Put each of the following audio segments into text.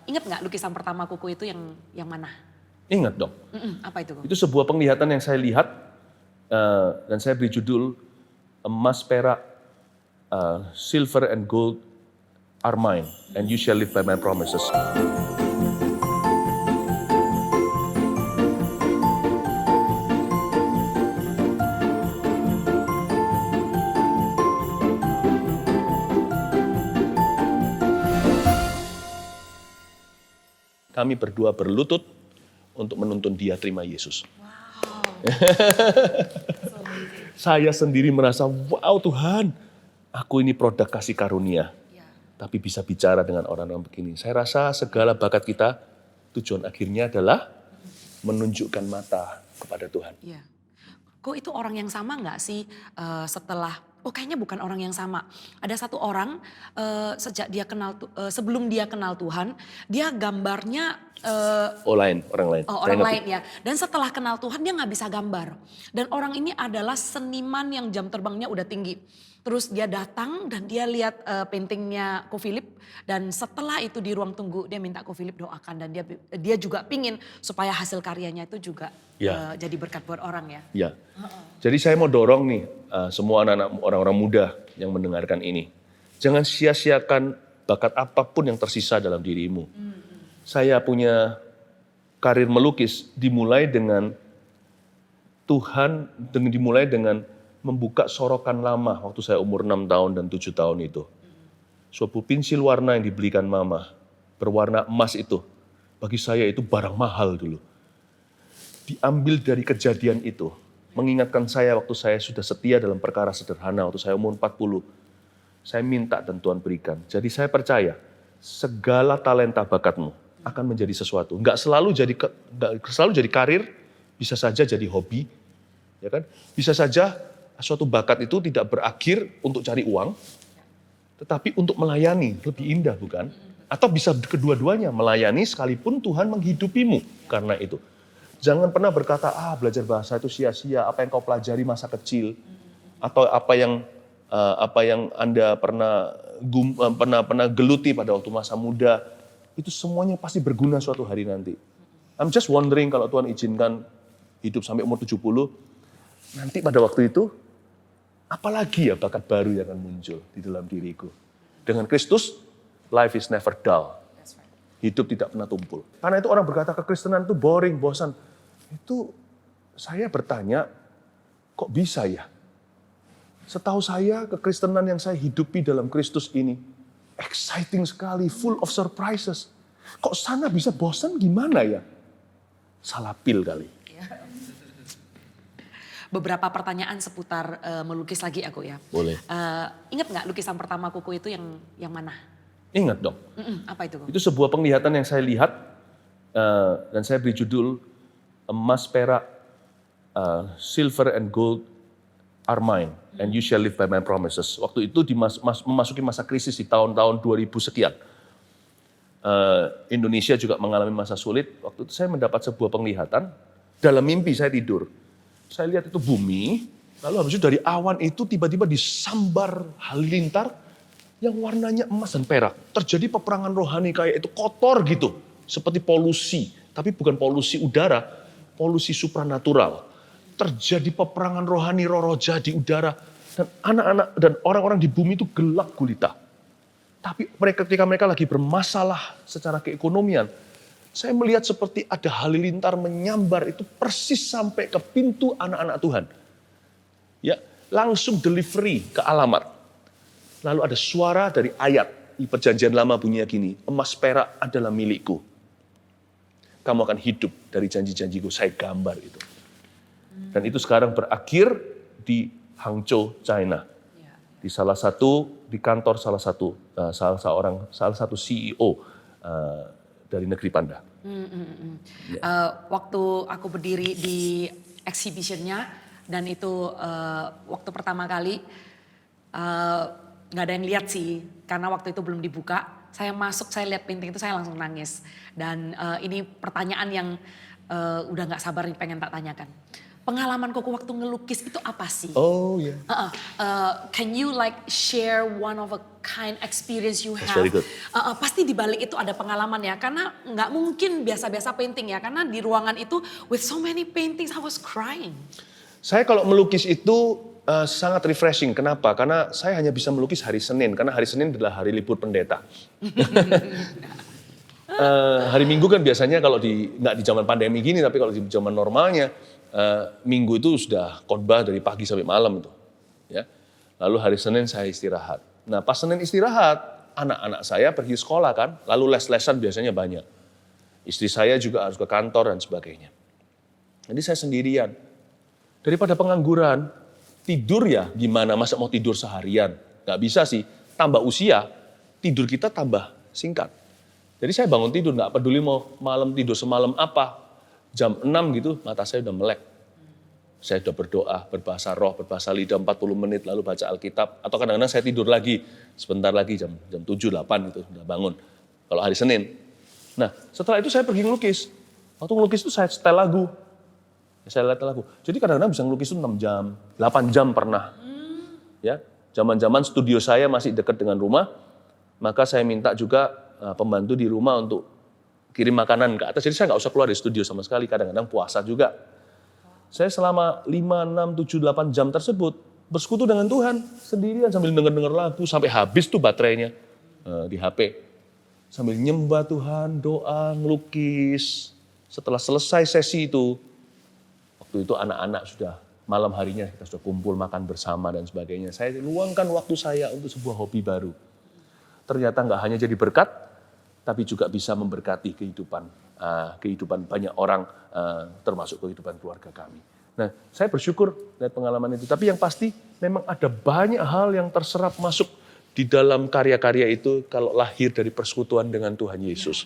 Ingat nggak lukisan pertama kuku itu yang mana? Ingat dong. Apa itu? Itu sebuah penglihatan yang saya lihat dan saya beri judul emas, perak, silver and gold are mine and you shall live by my promises. Kami berdua berlutut untuk menuntun dia terima Yesus. Wow. Saya sendiri merasa, wow Tuhan, aku ini produk kasih karunia. Tapi bisa bicara dengan orang-orang begini. Saya rasa segala bakat kita, tujuan akhirnya adalah menunjukkan mata kepada Tuhan. Iya. Kok itu orang yang sama nggak sih setelah, kayaknya bukan orang yang sama. Ada satu orang sejak dia kenal, sebelum dia kenal Tuhan, dia gambarnya Orang lain. orang lain ya. Dan setelah kenal Tuhan dia nggak bisa gambar. Dan orang ini adalah seniman yang jam terbangnya udah tinggi. Terus dia datang dan dia lihat paintingnya Ko Philip. Dan setelah itu di ruang tunggu dia minta Ko Philip doakan. Dan dia juga pingin supaya hasil karyanya itu juga jadi berkat buat orang ya. Ya. Jadi saya mau dorong nih semua anak-anak orang-orang muda yang mendengarkan ini. Jangan sia-siakan bakat apapun yang tersisa dalam dirimu. Saya punya karir melukis dimulai dengan Tuhan, dimulai dengan membuka sorokan lama waktu saya umur 6 tahun dan 7 tahun itu. Suatu pensil warna yang dibelikan mama, berwarna emas itu. Bagi saya itu barang mahal dulu. Diambil dari kejadian itu, mengingatkan saya waktu saya sudah setia dalam perkara sederhana, waktu saya umur 40. Saya minta dan Tuhan berikan. Jadi saya percaya, segala talenta bakatmu akan menjadi sesuatu. Nggak selalu jadi karir, bisa saja jadi hobi, ya kan? Bisa saja suatu bakat itu tidak berakhir untuk cari uang, tetapi untuk melayani lebih indah, bukan? Atau bisa kedua-duanya, melayani sekalipun Tuhan menghidupimu karena itu. Jangan pernah berkata, belajar bahasa itu sia-sia, apa yang kau pelajari masa kecil, atau apa yang Anda pernah geluti pada waktu masa muda, itu semuanya pasti berguna suatu hari nanti. I'm just wondering kalau Tuhan izinkan hidup sampai umur 70, nanti pada waktu itu, apalagi ya bakat baru yang akan muncul di dalam diriku. Dengan Kristus, life is never dull. Hidup tidak pernah tumpul. Karena itu orang berkata kekristenan itu boring, bosan. Itu saya bertanya, kok bisa ya? Setahu saya kekristenan yang saya hidupi dalam Kristus ini, exciting sekali, full of surprises. Kok sana bisa bosan gimana ya? Salah pil kali. Beberapa pertanyaan seputar melukis lagi aku ya. Boleh. Ingat nggak lukisan pertama kuku itu yang mana? Ingat dong. Apa itu? Itu sebuah penglihatan yang saya lihat dan saya beri judul emas, perak, silver and gold are mine and you shall live by my promises. Waktu itu memasuki masa krisis di tahun-tahun 2000 sekian. Indonesia juga mengalami masa sulit. Waktu itu saya mendapat sebuah penglihatan. Dalam mimpi saya tidur. Saya lihat itu bumi, lalu habis itu dari awan itu tiba-tiba disambar halilintar yang warnanya emas dan perak. Terjadi peperangan rohani kayak itu kotor gitu. Seperti polusi, tapi bukan polusi udara, polusi supranatural. Terjadi peperangan rohani roh jahat di udara. Dan anak-anak dan orang-orang di bumi itu gelap gulita. Tapi ketika mereka lagi bermasalah secara keekonomian, saya melihat seperti ada halilintar menyambar itu persis sampai ke pintu anak-anak Tuhan. Ya, langsung delivery ke alamat. Lalu ada suara dari ayat di Perjanjian Lama bunyinya gini, emas perak adalah milikku. Kamu akan hidup dari janji-janjiku, saya gambar itu. Dan itu sekarang berakhir di Hangzhou, China. Di kantor salah satu CEO dari negeri Panda. Waktu aku berdiri di exhibitionnya dan itu waktu pertama kali nggak ada yang lihat sih karena waktu itu belum dibuka. Saya masuk, saya lihat painting itu saya langsung nangis. Dan ini pertanyaan yang udah nggak sabar nih pengen tak tanyakan. Pengalaman Koko waktu ngelukis itu apa sih? Oh ya. Can you like share one of a kind experience you have? very good. Pasti di balik itu ada pengalaman ya, karena nggak mungkin biasa-biasa painting ya, karena di ruangan itu with so many paintings I was crying. Saya kalau melukis itu sangat refreshing. Kenapa? Karena saya hanya bisa melukis hari Senin, karena hari Senin adalah hari libur pendeta. Hari Minggu kan biasanya kalau nggak di zaman pandemi gini, tapi kalau di zaman normalnya, Minggu itu sudah khotbah dari pagi sampai malam itu. Ya. Lalu hari Senin saya istirahat. Nah pas Senin istirahat, anak-anak saya pergi sekolah kan, lalu les-lesan biasanya banyak. Istri saya juga harus ke kantor dan sebagainya. Jadi saya sendirian. Daripada pengangguran, tidur ya gimana, masa mau tidur seharian? Nggak bisa sih, tambah usia, tidur kita tambah singkat. Jadi saya bangun tidur, nggak peduli mau malam tidur semalam apa. Jam 6 gitu, mata saya udah melek. Saya udah berdoa, berbahasa roh, berbahasa lidah 40 menit, lalu baca Alkitab. Atau kadang-kadang saya tidur lagi, sebentar lagi jam 7, 8 gitu, udah bangun. Kalau hari Senin. Nah, setelah itu saya pergi ngelukis. Waktu ngelukis itu saya setel lagu. Saya lihat lagu. Jadi kadang-kadang bisa ngelukis itu 6 jam, 8 jam pernah. Ya, zaman-zaman studio saya masih dekat dengan rumah, maka saya minta juga pembantu di rumah untuk kirim makanan ke atas. Jadi saya nggak usah keluar dari studio sama sekali. Kadang-kadang puasa juga. Saya selama 5, 6, 7, 8 jam tersebut bersekutu dengan Tuhan sendirian sambil denger-denger lagu sampai habis tuh baterainya di HP. Sambil nyembah Tuhan, doa, ngelukis. Setelah selesai sesi itu, waktu itu anak-anak sudah malam harinya kita sudah kumpul makan bersama dan sebagainya. Saya luangkan waktu saya untuk sebuah hobi baru. Ternyata nggak hanya jadi berkat, tapi juga bisa memberkati kehidupan banyak orang, termasuk kehidupan keluarga kami. Nah, saya bersyukur dari pengalaman itu. Tapi yang pasti memang ada banyak hal yang terserap masuk di dalam karya-karya itu kalau lahir dari persekutuan dengan Tuhan Yesus.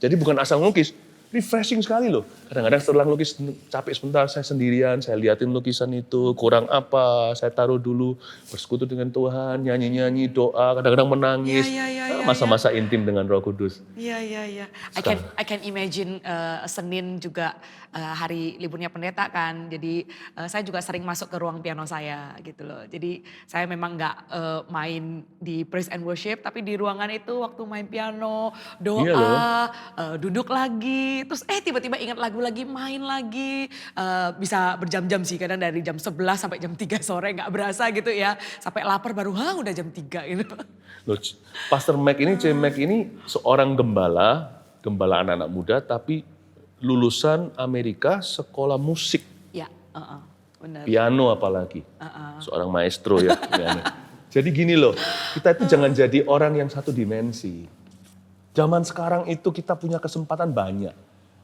Jadi bukan asal ngelukis, refreshing sekali loh. Kadang-kadang setelah ngelukis capek sebentar, saya sendirian, saya liatin lukisan itu, kurang apa, saya taruh dulu, bersekutu dengan Tuhan, nyanyi-nyanyi, doa, kadang-kadang menangis. Masa-masa intim dengan Roh Kudus. Iya. I can imagine Senin juga hari liburnya pendeta kan. Jadi saya juga sering masuk ke ruang piano saya gitu loh. Jadi saya memang nggak main di praise and worship, tapi di ruangan itu waktu main piano, doa, duduk lagi. Terus tiba-tiba ingat lagu lagi, main lagi. Bisa berjam-jam sih, kadang dari jam 11 sampai jam 3 sore nggak berasa gitu ya. Sampai lapar baru udah jam 3 gitu. Loh, Pastor Mac ini seorang gembala anak-anak muda tapi lulusan Amerika sekolah musik. Ya, benar. Piano apalagi. Seorang maestro ya. Piano. Jadi gini loh, kita itu jangan jadi orang yang satu dimensi. Zaman sekarang itu kita punya kesempatan banyak.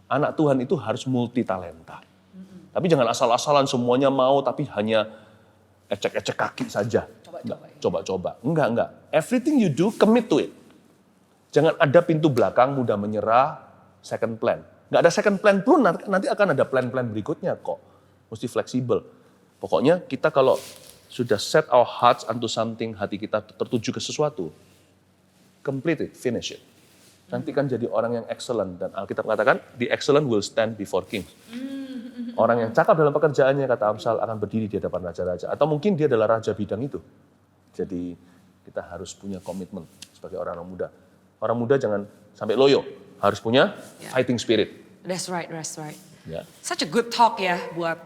Anak Tuhan itu harus multi talenta. Tapi jangan asal-asalan semuanya mau tapi hanya ecek-ecek kaki saja. Coba-coba. Enggak. Everything you do, commit to it. Jangan ada pintu belakang, mudah menyerah, second plan. Enggak ada second plan pun, nanti akan ada plan-plan berikutnya kok. Mesti fleksibel. Pokoknya kita kalau sudah set our hearts unto something, hati kita tertuju ke sesuatu, complete it, finish it. Nanti kan jadi orang yang excellent. Dan Alkitab katakan, the excellent will stand before kings. Orang yang cakap dalam pekerjaannya, kata Amsal, akan berdiri di hadapan raja-raja. Atau mungkin dia adalah raja bidang itu. Jadi kita harus punya komitmen sebagai orang muda. Orang muda jangan sampai loyo, harus punya fighting spirit. That's right. Ya. Such a good talk ya buat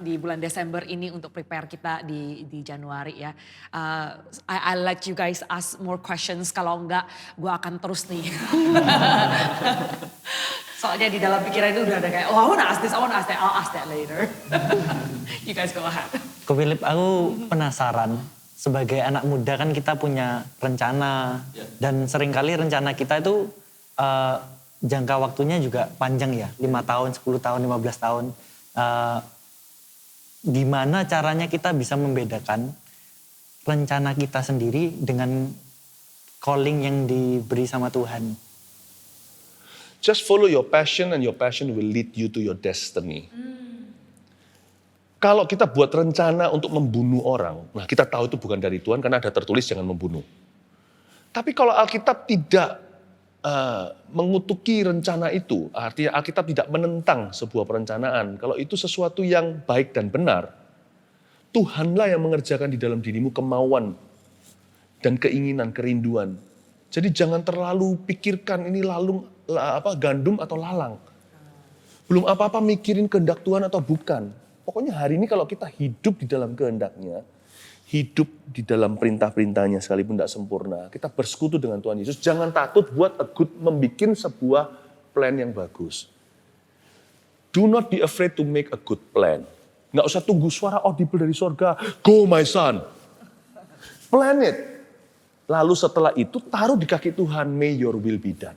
di bulan Desember ini untuk prepare kita di Januari ya. I let you guys ask more questions, kalau enggak gue akan terus nih. Soalnya di dalam pikiran itu udah ada kayak, I wanna ask this, I'll ask that later. You guys go ahead. Ko Philip, aku penasaran. Sebagai anak muda kan kita punya rencana. Dan seringkali rencana kita itu jangka waktunya juga panjang ya. 5 tahun, 10 tahun, 15 tahun. Gimana caranya kita bisa membedakan rencana kita sendiri dengan calling yang diberi sama Tuhan? Just follow your passion and your passion will lead you to your destiny. Kalau kita buat rencana untuk membunuh orang, nah kita tahu itu bukan dari Tuhan karena ada tertulis jangan membunuh. Tapi kalau Alkitab tidak mengutuki rencana itu, artinya Alkitab tidak menentang sebuah perencanaan. Kalau itu sesuatu yang baik dan benar, Tuhanlah yang mengerjakan di dalam dirimu kemauan dan keinginan, kerinduan. Jadi jangan terlalu pikirkan ini gandum atau lalang. Belum apa-apa mikirin kehendak Tuhan atau bukan. Pokoknya hari ini kalau kita hidup di dalam kehendaknya, hidup di dalam perintah-perintahnya sekalipun tidak sempurna, kita bersekutu dengan Tuhan Yesus, jangan takut buat membuat sebuah plan yang bagus. Do not be afraid to make a good plan. Nggak usah tunggu suara audible dari sorga, go my son. Plan it. Lalu setelah itu taruh di kaki Tuhan, may your will be done.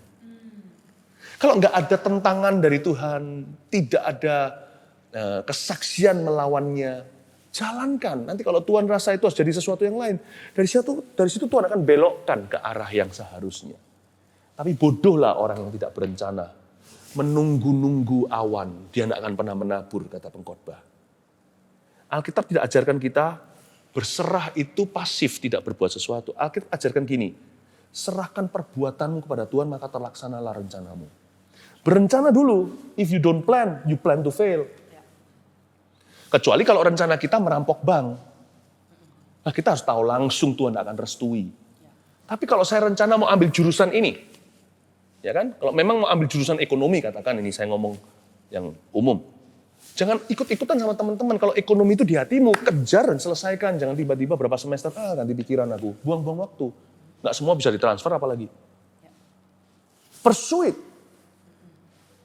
Kalau nggak ada tentangan dari Tuhan, tidak ada kesaksian melawannya, jalankan. Nanti kalau Tuhan rasa itu harus jadi sesuatu yang lain, dari situ Tuhan akan belokkan ke arah yang seharusnya. Tapi bodohlah orang yang tidak berencana, menunggu-nunggu awan, dia tidak akan pernah menabur, kata pengkhotbah. Alkitab tidak ajarkan kita berserah itu pasif, tidak berbuat sesuatu. Alkitab ajarkan gini, serahkan perbuatanmu kepada Tuhan, maka terlaksanalah rencanamu. Berencana dulu, if you don't plan, you plan to fail. Kecuali kalau rencana kita merampok bank. Nah, kita harus tahu langsung Tuhan akan restui. Tapi kalau saya rencana mau ambil jurusan ini, ya kan? Kalau memang mau ambil jurusan ekonomi, katakan ini saya ngomong yang umum. Jangan ikut-ikutan sama teman-teman. Kalau ekonomi itu di hatimu, kejar dan selesaikan. Jangan tiba-tiba berapa semester, ganti pikiran aku. Buang-buang waktu. Nggak semua bisa ditransfer apalagi. Pursue it.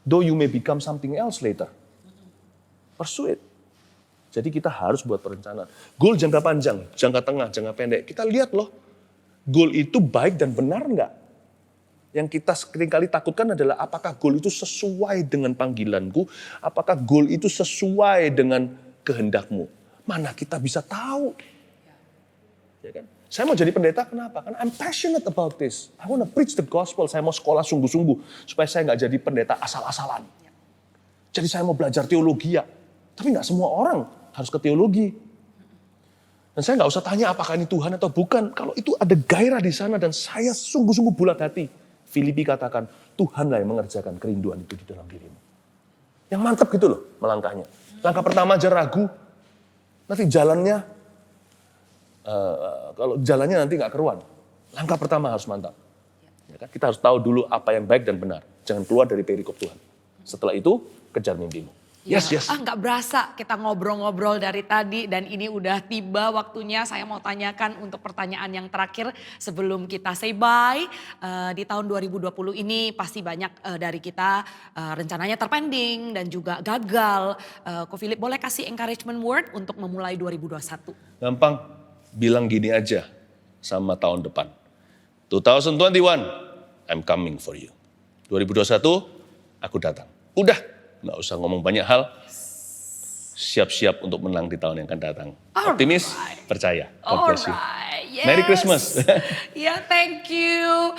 Though you may become something else later. Pursue it. Jadi kita harus buat perencanaan. Goal jangka panjang, jangka tengah, jangka pendek. Kita lihat loh, goal itu baik dan benar enggak? Yang kita seringkali takutkan adalah apakah goal itu sesuai dengan panggilanku? Apakah goal itu sesuai dengan kehendakmu? Mana kita bisa tahu? Ya kan? Saya mau jadi pendeta kenapa? Karena I'm passionate about this. I want to preach the gospel. Saya mau sekolah sungguh-sungguh supaya saya nggak jadi pendeta asal-asalan. Jadi saya mau belajar teologi ya. Tapi nggak semua orang harus ke teologi. Dan saya nggak usah tanya apakah ini Tuhan atau bukan. Kalau itu ada gairah di sana dan saya sungguh-sungguh bulat hati. Filipi katakan, Tuhanlah yang mengerjakan kerinduan itu di dalam dirimu. Yang mantap gitu loh melangkahnya. Langkah pertama aja ragu. Nanti jalannya, kalau jalannya nanti nggak keruan. Langkah pertama harus mantap. Ya kan? Kita harus tahu dulu apa yang baik dan benar. Jangan keluar dari perikop Tuhan. Setelah itu, kejar mimpimu. Yes. Nggak berasa kita ngobrol-ngobrol dari tadi dan ini udah tiba waktunya saya mau tanyakan untuk pertanyaan yang terakhir sebelum kita say bye. Di tahun 2020 ini pasti banyak dari kita rencananya terpending dan juga gagal. Ko Philip boleh kasih encouragement word untuk memulai 2021? Gampang, bilang gini aja sama tahun depan. 2021, I'm coming for you. 2021, aku datang. Udah. Nggak usah ngomong banyak hal, siap-siap untuk menang di tahun yang akan datang. Optimis, percaya. God bless you. Yes. Merry Christmas. Ya, thank you.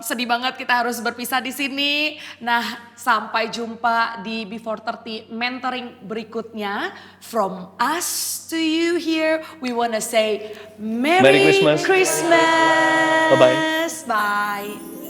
Sedih banget kita harus berpisah di sini. Nah, sampai jumpa di Before 30 mentoring berikutnya. From us to you here, we wanna say Merry Christmas. Bye-bye. Bye.